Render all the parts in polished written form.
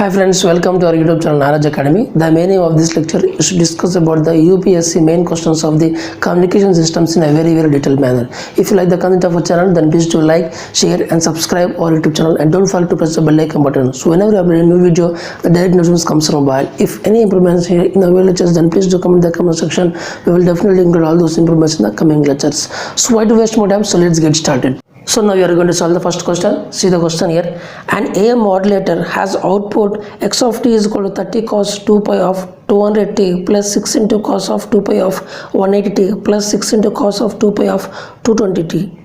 Hi friends, welcome to our YouTube channel Naraj Academy. The main aim of this lecture is to discuss about the UPSC main questions of the communication systems in a very detailed manner. If you like the content of our channel, then please do like, share and subscribe our YouTube channel and don't forget to press the bell icon button. So whenever you upload a new video, the direct notifications comes from mobile. If any improvements here in our lectures, then please do comment in the comment section. We will definitely include all those improvements in the coming lectures. So why to waste more time? So let's get started. So now we are going to solve the first question. See the question here. An AM modulator has output x of t is equal to 30 cos 2 pi of 200t plus 6 into cos of 2 pi of 180t plus 6 into cos of 2 pi of 220t.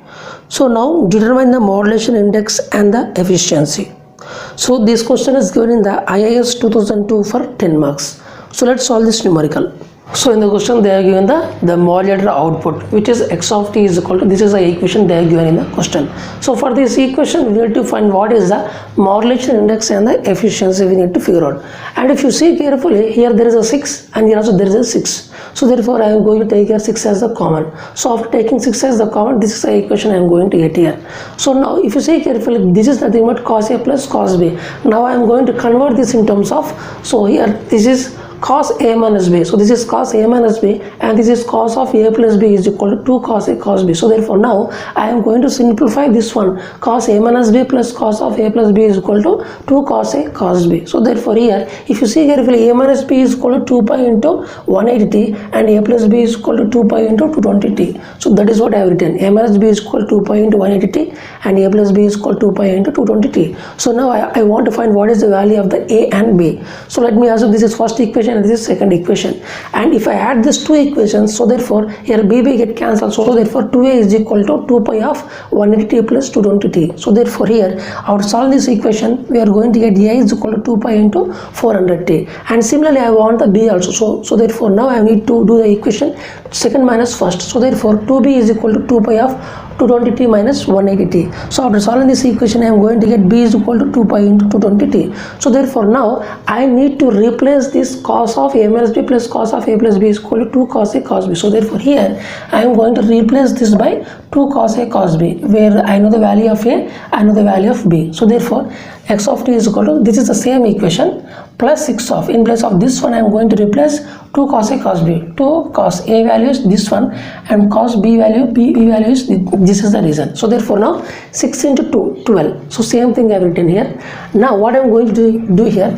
So now determine the modulation index and the efficiency. So this question is given in the IIS 2002 for 10 marks. So let's solve this numerical. So in the question they are given the modulator output, which is x of t is equal to, this is the equation they are given in the question. So for this equation we need to find what is the modulation index and the efficiency we need to figure out. And if you see carefully, here there is a 6 and here also there is a 6. So therefore I am going to take here 6 as the common. So after taking 6 as the common, this is the equation I am going to get here. So now if you see carefully, this is nothing but cos A plus cos B. Now I am going to convert this in terms of, so here this is cos A minus B. So this is cos A minus B and this is cos of A plus B is equal to 2 cos A cos B. So therefore now I am going to simplify this one. Cos A minus B plus cos of A plus B is equal to 2 cos A cos B. So therefore here if you see carefully, A minus B is equal to 2 pi into 180t and A plus B is equal to 2 pi into 220t. So that is what I have written. A minus B is equal to 2 pi into 180t and A plus B is equal to 2 pi into 220t. So now I want to find what is the value of the A and B. So let me assume this is first equation and this is second equation, and if I add these two equations, so therefore here BB get cancelled, so therefore 2A is equal to 2 pi of 180t plus 220t. So therefore here after solve this equation we are going to get A is equal to 2 pi into 400t, and similarly I want the B also. So therefore now I need to do the equation second minus first. So therefore 2B is equal to 2 pi of 220t minus 180t. So after solving this equation I am going to get B is equal to 2 pi into 220t. So therefore now I need to replace this cos of A minus B plus cos of A plus B is equal to 2 cos A cos B. So therefore here I am going to replace this by 2 cos A cos B, where I know the value of A, I know the value of B. So therefore x of t is equal to, this is the same equation, plus 6 of, in place of this one I am going to replace 2 cos A cos B. 2 cos A value is this one and cos B value, B value is this is the reason. So therefore now 6 into 2, 12. So same thing I have written here. Now what I am going to do here,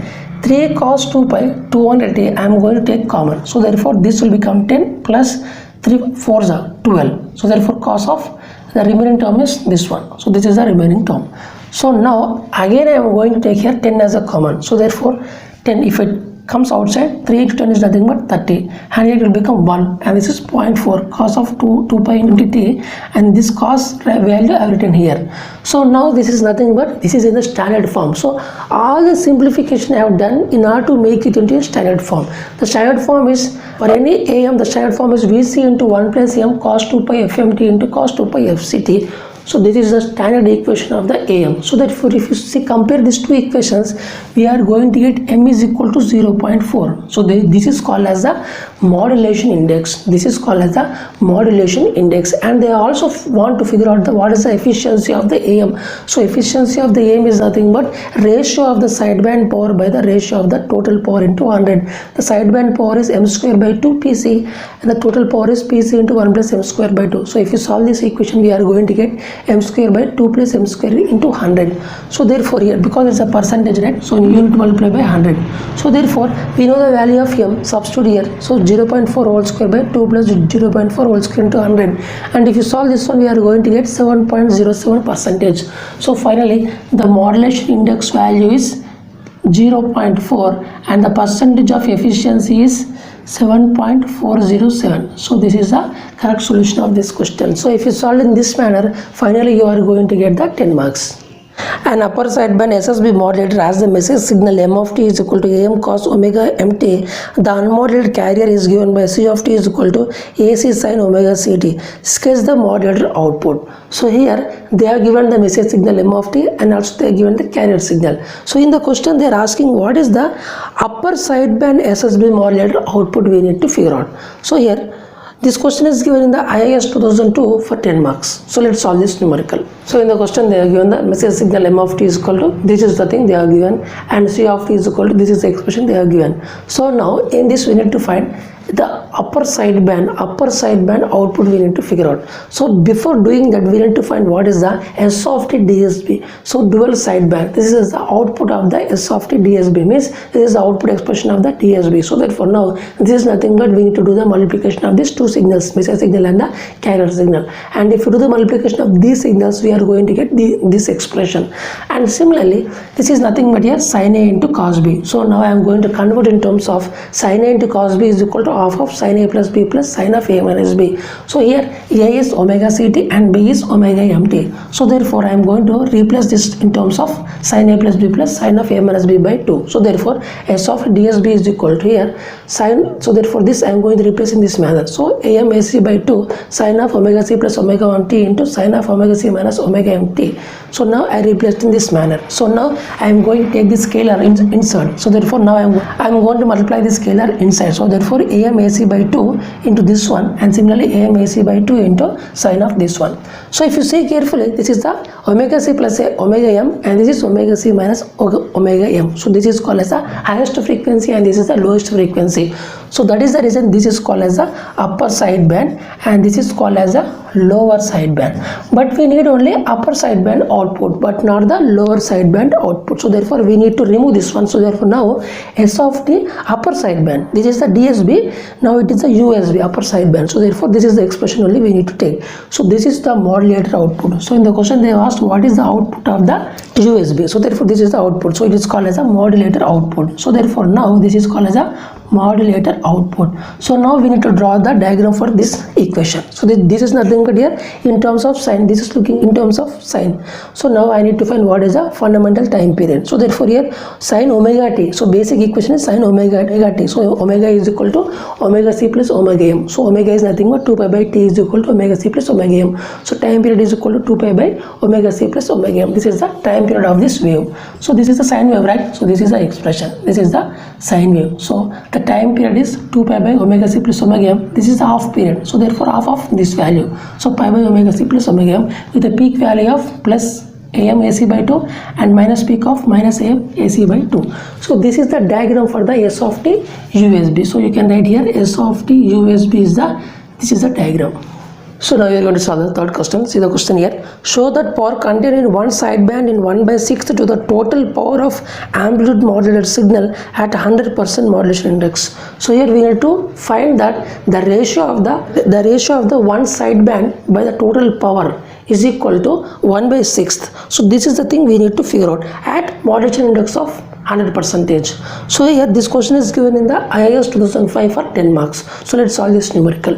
3 cos 2 pi 200t I am going to take common. So therefore this will become 10 plus 3 4s are 12. So therefore cos of the remaining term is this one. So this is the remaining term. So now again I am going to take here 10 as a common. So therefore 10, if it comes outside, 3 into 10 is nothing but 30, and it will become 1, and this is 0.4 cos of 2 pi into t, and this cos value I have written here. So now this is nothing but, this is in the standard form. So all the simplification I have done in order to make it into a standard form. The standard form is, for any AM, the standard form is Vc into 1 plus m cos 2 pi fmt into cos 2 pi fct. So this is the standard equation of the AM. So therefore if you see, compare these two equations, we are going to get m is equal to 0.4. So this is called as the modulation index. This is called as the modulation index, and they also want to figure out what is the efficiency of the AM. So efficiency of the AM is nothing but ratio of the sideband power by the ratio of the total power into 100. The sideband power is m square by 2 PC and the total power is PC into 1 plus m square by 2. So if you solve this equation, we are going to get m square by 2 plus m square into 100. So therefore here, because it's a percentage, right, so you need to multiply by 100. So therefore we know the value of m, substitute here. So 0.4 whole square by 2 plus 0.4 whole square into 100, and if you solve this one we are going to get 7.07 percentage. So finally the modulation index value is 0.4 and the percentage of efficiency is 7.407. So this is the correct solution of this question. So if you solve in this manner, finally you are going to get the 10 marks. An upper sideband SSB modulator has the message signal m of t is equal to am cos omega mt. The unmodulated carrier is given by c of t is equal to ac sin omega ct. Sketch the modulator output. So here they are given the message signal m of t and also they are given the carrier signal. So in the question they are asking what is the upper sideband SSB modulator output we need to figure out. So here This question is given in the IIS 2002 for 10 marks. So let's solve this numerical. So in the question they are given the message signal m of t is equal to, this is the thing they are given, and c of t is equal to, this is the expression they are given. So now in this we need to find the upper sideband output we need to figure out. So before doing that we need to find what is the S of t DSB. So dual sideband, this is the output of the S of t DSB, means this is the output expression of the DSB. So that for now this is nothing but we need to do the multiplication of these two signals, message signal and the carrier signal, and if you do the multiplication of these signals we are going to get this expression. And similarly this is nothing but here sin A into cos B. So now I am going to convert in terms of sin A into cos B is equal to half of sin A plus B plus sin of A minus B. So here A is omega ct and B is omega mt. So therefore I am going to replace this in terms of sin A plus B plus sin of A minus B by 2. So therefore S of DSB is equal to here sin, so therefore this I am going to replace in this manner. So AM AC by 2 sin of omega c plus omega 1 t into sin of omega c minus omega mt. So now I replaced in this manner. So now I am going to take this scalar inside. So therefore now I am going to multiply this scalar inside. So therefore AM AC by 2 into this one, and similarly AM AC by 2 into sin of this one. So if you see carefully, this is the omega c plus omega m, and this is omega c minus omega m. So this is called as the highest frequency and this is the lowest frequency. So that is the reason this is called as the upper sideband and this is called as the lower sideband. But we need only upper sideband output but not the lower sideband output. So therefore we need to remove this one. So therefore now S of t upper sideband, this is the DSB, now it is the USB upper sideband. So therefore this is the expression only we need to take. So this is the modulator output. So in the question they have asked what is the output of the USB. So therefore this is the output. So it is called as a modulator output. So therefore now this is called as a modulator output. So now we need to draw the diagram for this equation. So this is nothing but here in terms of sine, this is looking in terms of sine. So now I need to find what is the fundamental time period. So therefore here sine omega t, so basic equation is sine omega t. So omega is equal to omega c plus omega m. So omega is nothing but 2 pi by t is equal to omega c plus omega m. So time period is equal to 2 pi by omega c plus omega m. This is the time period of this wave. So this is the sine wave, right? So this is the expression, this is the sine wave. So the time period is 2 pi by omega c plus omega m. This is the half period. So therefore half of this value. So pi by omega c plus omega m with a peak value of plus AM AC by 2 and minus peak of minus AM AC by 2. So this is the diagram for the S of t USB. So you can write here S of t USB is this is the diagram. So now we are going to solve the third question. See the question here. Show that power contained in one sideband in 1/6 to the total power of amplitude modulated signal at 100% modulation index. So here we need to find that the ratio of the one sideband by the total power is equal to 1/6. So this is the thing we need to figure out at modulation index of 100%. So here this question is given in the IIS 2005 for 10 marks. So let's solve this numerical.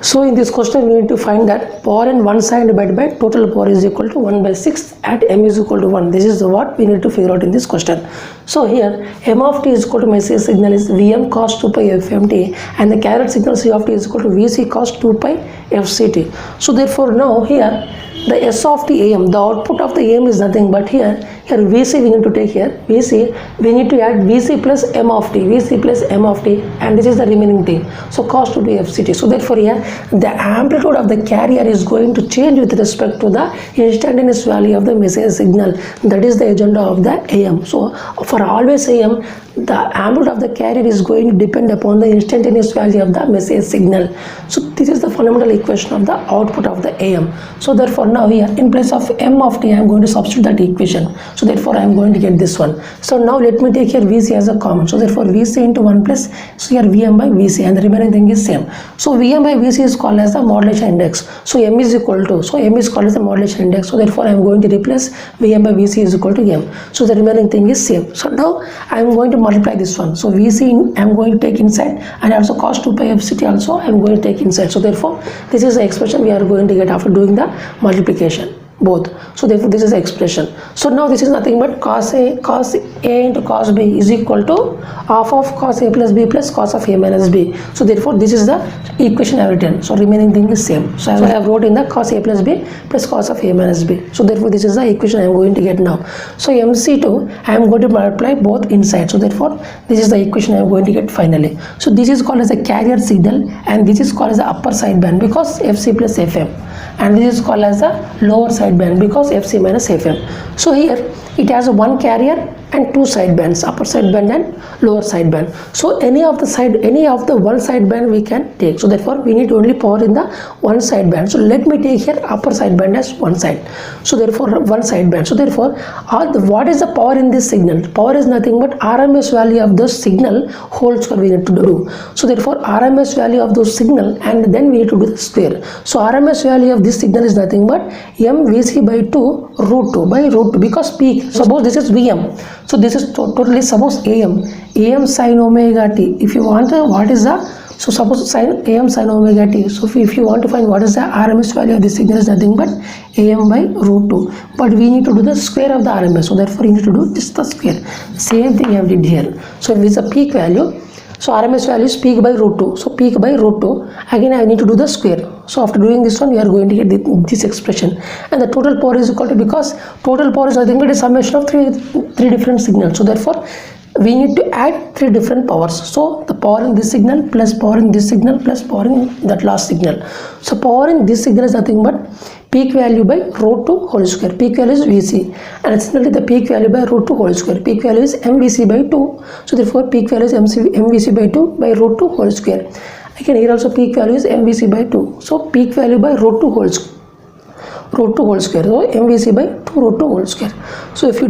So in this question we need to find that power in one side divided by total power is equal to 1/6 at m is equal to 1. This is what we need to figure out in this question. So here m of t is equal to message signal is Vm cos 2 pi fmt and the carrier signal c of t is equal to Vc cos 2 pi fct. So therefore now here the S of t AM, the output of the AM is nothing but here Vc we need to take here, Vc we need to add Vc plus m of t, Vc plus m of t, and this is the remaining thing. So cos 2 pi fct. So therefore here the amplitude of the carrier is going to change with respect to the instantaneous value of the message signal. That is the agenda of the AM. So for always AM, the amplitude of the carrier is going to depend upon the instantaneous value of the message signal. So this is the fundamental equation of the output of the AM. So therefore now here in place of m of t I am going to substitute that equation. So therefore I am going to get this one. So now let me take here Vc as a common. So therefore Vc into 1 plus, so here Vm by Vc and the remaining thing is same. So Vm by Vc is called as the modulation index. So m is equal to, so m is called as the modulation index. So therefore I am going to replace Vm by Vc is equal to m. So the remaining thing is same. So now I am going to multiply this one. So Vc I am going to take inside and also cos 2 pi fct also I am going to take inside. So therefore this is the expression we are going to get after doing the multiplication. both. So therefore this is the expression. So now this is nothing but cos A into cos B is equal to half of cos A plus B plus cos of A minus B. So therefore this is the equation I have written. So remaining thing is same. So I have wrote in the cos A plus B plus cos of A minus B. So therefore this is the equation I am going to get now. So MC2 I am going to multiply both inside. So therefore this is the equation I am going to get finally. So this is called as a carrier signal and this is called as the upper sideband because FC plus FM, and this is called as the lower sideband because FC minus FM. So here it has one carrier and two sidebands, upper sideband and lower sideband. So any of the one sideband we can take. So therefore we need only power in the one sideband. So let me take here upper sideband as one side. So therefore one sideband. So therefore what is the power in this signal? Power is nothing but RMS value of the signal whole square we need to do. So therefore RMS value of those signal and then we need to do the square. So RMS value of this signal is nothing but MVC by 2 root 2 by root 2 because peak. Suppose this is VM. So this is totally suppose AM sin omega t. If you want what is the, so suppose AM sin omega t. So if you want to find what is the RMS value of this signal is nothing but AM by root 2. But we need to do the square of the RMS. So therefore you need to do just the square. Same thing I have did here. So if it's a peak value, so RMS value is peak by root 2. So peak by root 2. Again I need to do the square. So after doing this one, we are going to get this expression. And the total power is equal to, because total power is nothing but a summation of three different signals. So therefore, we need to add three different powers. So the power in this signal plus power in this signal plus power in that last signal. So power in this signal is nothing but peak value by root 2 whole square. Peak value is VC. And similarly the peak value by root 2 whole square. Peak value is MVC by 2. So therefore peak value is MVC by 2 by root 2 whole square. Again here also peak value is MVC by 2. So peak value by root 2 whole square. So MVC by 2 root 2 whole square. So if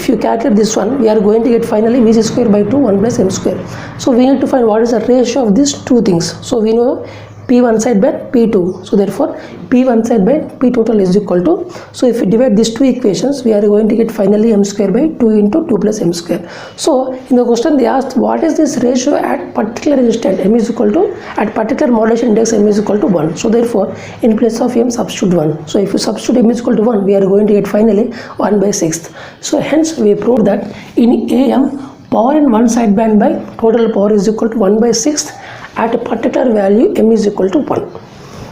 you calculate this one, we are going to get finally VC square by 2 1 plus M square. So we need to find what is the ratio of these two things. So we know P one side by P2. So therefore P one side by P total is equal to, so if we divide these two equations, we are going to get finally M square by 2 into 2 plus M square. So in the question they asked what is this ratio at particular instant M is equal to, at particular modulation index M is equal to 1. So therefore in place of M substitute 1. So if you substitute M is equal to 1, we are going to get finally 1 by 6th. So hence we proved that in AM power in one sideband by total power is equal to 1 by 6th at a particular value M is equal to 1.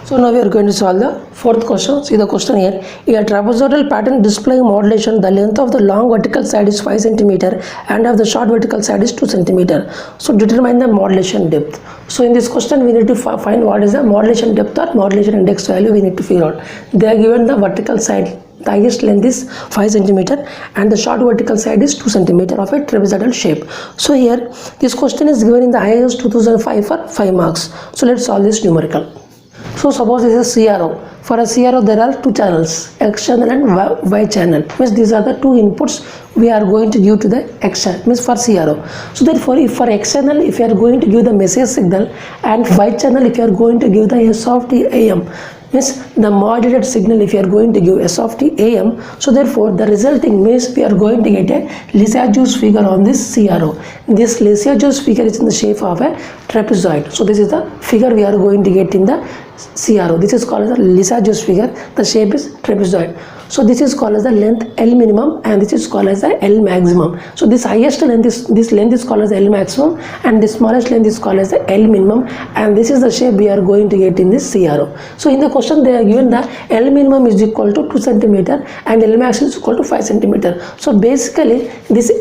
So now we are going to solve the fourth question. See the question here. In a trapezoidal pattern displaying modulation, the length of the long vertical side is 5 cm and of the short vertical side is 2 cm. So determine the modulation depth. So in this question we need to find what is the modulation depth or modulation index value we need to figure out. They are given the vertical side. The highest length is 5 cm and the short vertical side is 2 cm of a trapezoidal shape. So here this question is given in the IIS 2005 for 5 marks. So let's solve this numerical. So suppose this is CRO. For a CRO there are two channels, X channel and Y channel. Means these are the two inputs we are going to give to the X channel, means for CRO. So therefore if for X channel if you are going to give the message signal and Y channel if you are going to give the S of t AM, means the modulated signal if you are going to give S of t AM. So therefore the resulting means we are going to get a Lissajous figure on this CRO. This Lissajous figure is in the shape of a trapezoid. So this is the figure we are going to get in the CRO. This is called as a Lissajous figure. The shape is trapezoid. So this is called as the length L minimum and this is called as the L maximum. So this highest length is, this length is called as L maximum and the smallest length is called as the L minimum, and this is the shape we are going to get in this CRO. So in the question they are given the L minimum is equal to 2 cm and L max is equal to 5 cm. So basically this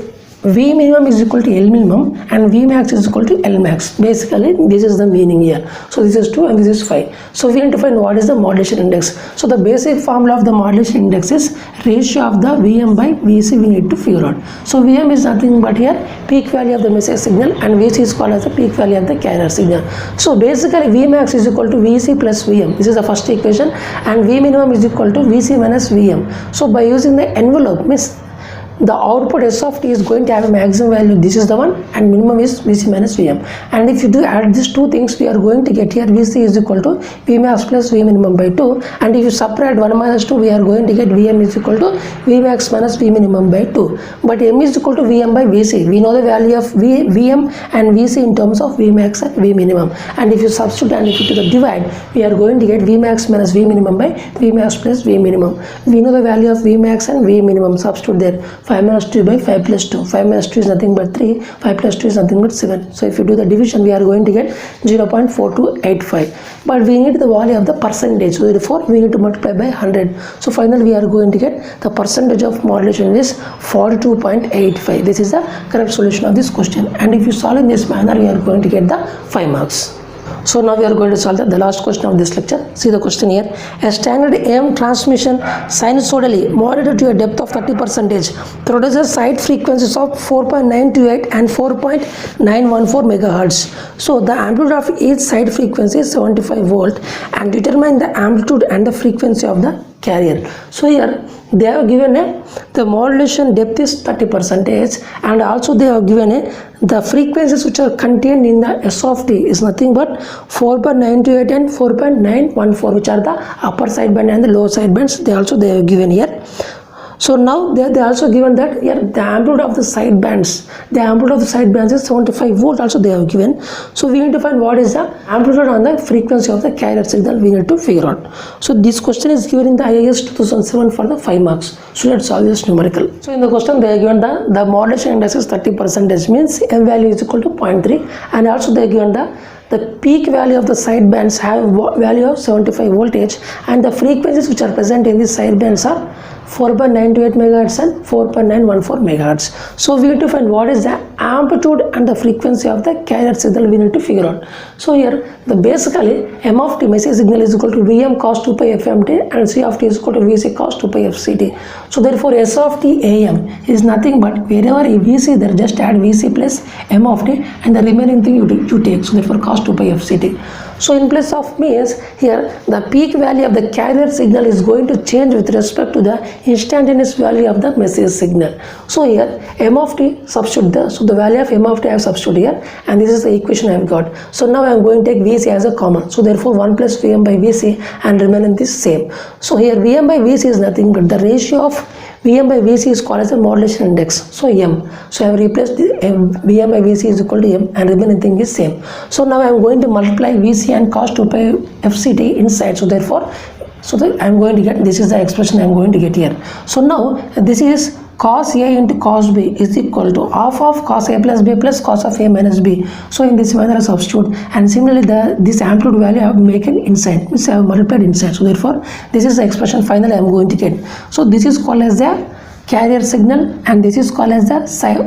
V minimum is equal to L minimum and V max is equal to L max. Basically this is the meaning here. So this is 2 and this is 5. So we need to find what is the modulation index. So the basic formula of the modulation index is ratio of the Vm by Vc we need to figure out. So Vm is nothing but here peak value of the message signal and Vc is called as the peak value of the carrier signal. So basically V max is equal to Vc plus Vm. This is the first equation, and V minimum is equal to Vc minus Vm. So by using the envelope, means the output S of t is going to have a maximum value, this is the one, and minimum is Vc minus Vm. And if you do add these two things, we are going to get here Vc is equal to Vmax plus V minimum by 2, and if you subtract 1 minus 2, we are going to get Vm is equal to Vmax minus V minimum by 2. But M is equal to Vm by Vc. We know the value of Vm and Vc in terms of Vmax and V minimum, and if you substitute and if you do the divide, we are going to get Vmax minus V minimum by Vmax plus V minimum. We know the value of Vmax and V minimum, substitute there, 5 minus 2 by 5 plus 2, 5 minus 2 is nothing but 3, 5 plus 2 is nothing but 7. So if you do the division, we are going to get 0.4285, but we need the value of the percentage, so therefore we need to multiply by 100. So finally we are going to get the percentage of modulation is 42.85. This is the correct solution of this question, and if you solve in this manner, we are going to get the 5 marks. So now we are going to solve the last question of this lecture. See the question here. A standard AM transmission sinusoidally modulated to a depth of 30% produces side frequencies of 4.928 and 4.914 megahertz. So the amplitude of each side frequency is 75 volt, and determine the amplitude and the frequency of the carrier. So here they have given the modulation depth is 30%, and also they have given the frequencies which are contained in the S of t is nothing but 4.928 and 4.914, which are the upper sideband and the lower sidebands. They have given here. So now they also given that here the amplitude of the sidebands, is 75 volt, also they have given. So we need to find what is the amplitude on the frequency of the carrier signal, we need to figure out. So this question is given in the IAS 2007 for the 5 marks. So let's solve this numerical. So in the question they are given the modulation index is 30%, means M value is equal to 0.3, and also they are given the peak value of the sidebands have value of 75 voltage, and the frequencies which are present in these sidebands are 4.928 megahertz and 4.914 megahertz. So we need to find what is the amplitude and the frequency of the carrier signal, we need to figure out. So here the basically M of t, message signal, is equal to Vm cos 2 pi fmt, and C of t is equal to Vc cos 2 pi fct. So therefore S of t Am is nothing but wherever Vc, there just add Vc plus M of t, and the remaining thing you take, so therefore cos 2 pi fct. So in place of means here the peak value of the carrier signal is going to change with respect to the instantaneous value of the message signal. So here M of t, substitute the, so the value of M of t I have substituted here, and this is the equation I have got. So now I am going to take Vc as a common, so therefore 1 plus Vm by Vc, and remaining this same. So here Vm by Vc is nothing but the ratio of Vm by Vc is called as the modulation index, so M. So I have replaced the Vm by Vc is equal to M, and remaining thing is same. So now I am going to multiply Vc and cos 2 pi fct inside, so therefore I am going to get, this is the expression I am going to get here. So now this is cos A into cos B is equal to half of cos A plus B plus cos of A minus B. So in this manner I substitute, and similarly this amplitude value I have taken inside, means I have multiplied inside. So therefore this is the expression finally I am going to get. So this is called as the carrier signal, and this is called as the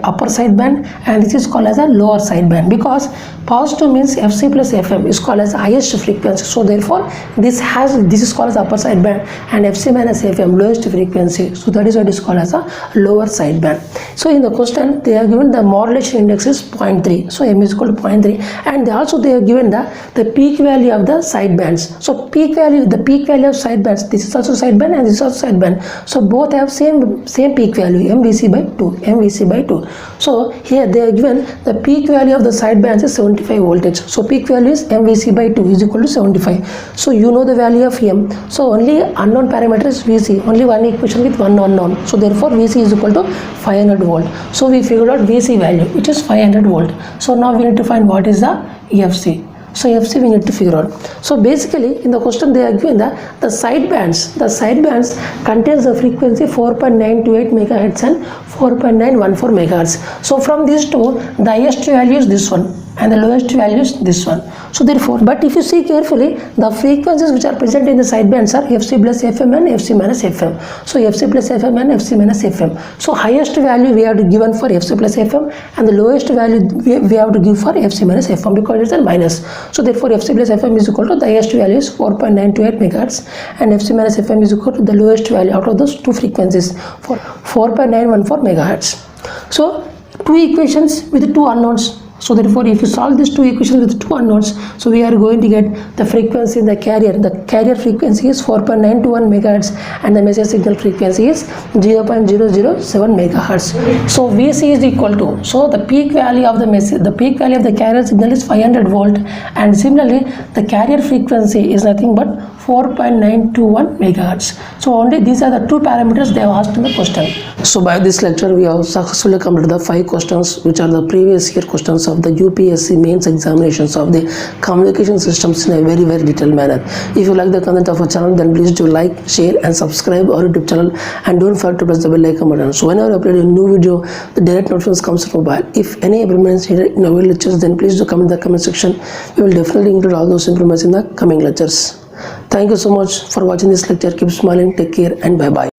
upper sideband, and this is called as a lower sideband, because positive means Fc plus Fm is called as the highest frequency. So therefore this is called as upper sideband, and Fc minus Fm lowest frequency. So that is what is called as a lower sideband. So in the question they are given the modulation index is 0.3, so M is equal to 0.3, and they have given the peak value of the sidebands. So the peak value of sidebands, this is also sideband and this is also sideband. So both have same peak value, MVC by 2. So here they are given the peak value of the sidebands is 75 voltage. So peak value is MVC by 2 is equal to 75. So you know the value of M. So only unknown parameter is Vc, only one equation with one unknown. So therefore Vc is equal to 500 volt. So we figured out Vc value, which is 500 volt. So now we need to find what is the Fc. So Fc we need to figure out. So basically in the question they are given the sidebands. The sidebands contains the frequency 4.928 megahertz and 4.914 megahertz. So from these two, the highest value is this one, and the lowest value is this one. So therefore, but if you see carefully, the frequencies which are present in the sidebands are Fc plus Fm and Fc minus Fm. So Fc plus Fm and Fc minus Fm. So highest value we have to given for Fc plus Fm, and the lowest value we have to give for Fc minus Fm, because it's a minus. So therefore Fc plus Fm is equal to the highest value is 4.928 megahertz, and Fc minus Fm is equal to the lowest value out of those two frequencies for 4.914 megahertz. So two equations with two unknowns. So therefore, if you solve these two equations with two unknowns, so we are going to get the frequency in the carrier. The carrier frequency is 4.921 megahertz and the message signal frequency is 0.007 megahertz. So VC is equal to, so the peak value of the message, the peak value of the carrier signal is 500 volt, and similarly the carrier frequency is nothing but 4.921 megahertz. So only these are the two parameters they have asked in the question. So by this lecture we have successfully completed the 5 questions which are the previous year questions of the UPSC mains examinations of the communication systems in a very detailed manner. If you like the content of our channel, then please do like, share and subscribe our YouTube channel, and don't forget to press the bell icon button. So whenever I upload a new video, the direct notifications comes from mobile. If any improvements needed in our lectures, then please do comment in the comment section. We will definitely include all those improvements in the coming lectures. Thank you so much for watching this lecture. Keep smiling, take care and bye bye.